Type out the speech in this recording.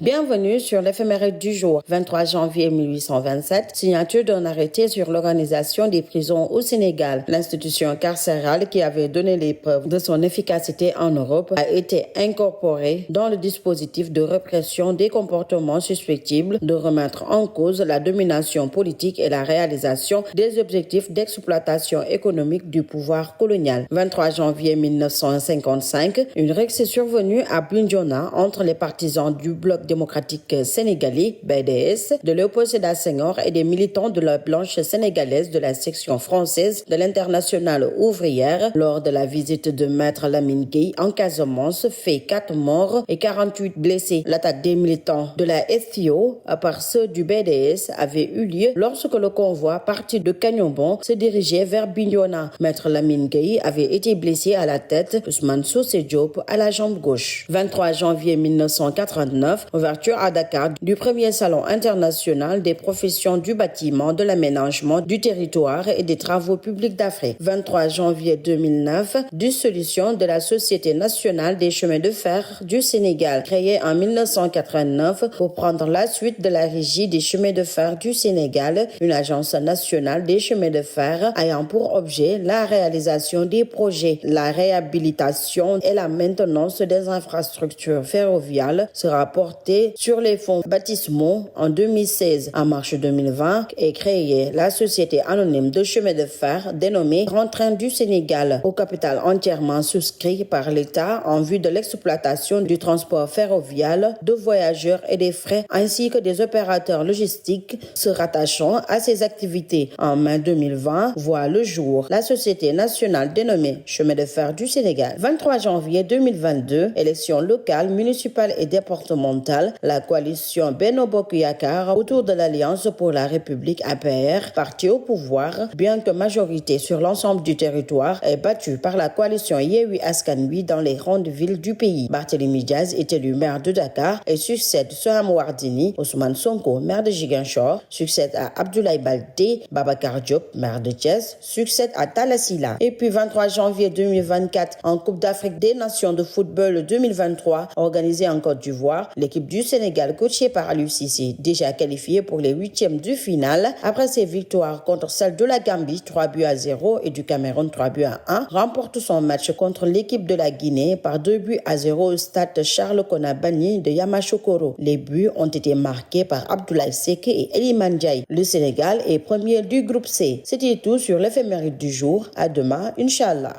Bienvenue sur l'éphéméride du jour, 23 janvier 1827, signature d'un arrêté sur l'organisation des prisons au Sénégal. L'institution carcérale qui avait donné les preuves de son efficacité en Europe a été incorporée dans le dispositif de répression des comportements susceptibles de remettre en cause la domination politique et la réalisation des objectifs d'exploitation économique du pouvoir colonial. 23 janvier 1955, une rixe est survenue à Bignona entre les partisans du bloc démocratique sénégalais, BDS, de Léopold Sédar Senghor et des militants de la blanche sénégalaise de la section française de l'Internationale ouvrière. Lors de la visite de Maître Lamine Gueye en Casamance, fait 4 morts et 48 blessés. L'attaque des militants de la STO par ceux du BDS avait eu lieu lorsque le convoi parti de Cagnobon se dirigeait vers Bignona. Maître Lamine Gueye avait été blessé à la tête, Ousmane Socé Diop à la jambe gauche. 23 janvier 1989, ouverture à Dakar du premier salon international des professions du bâtiment, de l'aménagement du territoire et des travaux publics d'Afrique. 23 janvier 2009, dissolution de la Société nationale des chemins de fer du Sénégal, créée en 1989 pour prendre la suite de la Régie des chemins de fer du Sénégal, une agence nationale des chemins de fer ayant pour objet la réalisation des projets, la réhabilitation et la maintenance des infrastructures ferroviaires, sera portée sur les fonds baptismaux en 2016. En mars 2020 est créée la société anonyme de chemin de fer dénommée Grand Train du Sénégal, au capital entièrement souscrit par l'État en vue de l'exploitation du transport ferroviaire de voyageurs et des frais ainsi que des opérateurs logistiques se rattachant à ces activités. En mai 2020, voit le jour la société nationale dénommée Chemin de fer du Sénégal. 23 janvier 2022, élections locales, municipales et départementales, la coalition Benno Bokk Yakaar autour de l'Alliance pour la République APR, parti au pouvoir, bien que majorité sur l'ensemble du territoire, est battue par la coalition Yewwi Askan Wi dans les grandes villes du pays. Barthélémy Diaz est élu maire de Dakar et succède Soham Wardini. Ousmane Sonko, maire de Ziguinchor, succède à Abdoulaye Baldé. Babacar Diop, maire de Thiès, succède à Talla Sylla. Et puis 23 janvier 2024, en Coupe d'Afrique des Nations de football 2023, organisée en Côte d'Ivoire, l'équipe du Sénégal, coachée par Aliou Cissé, déjà qualifiée pour les 8e de finale, après ses victoires contre celle de la Gambie 3-0 et du Cameroun 3-1, remporte son match contre l'équipe de la Guinée par 2-0 au stade Charles Konabani de Yamoussoukro. Les buts ont été marqués par Abdoulaye Seck et Iliman Ndiaye. Le Sénégal est premier du groupe C. C'était tout sur l'éphéméride du jour. À demain, Inch'Allah.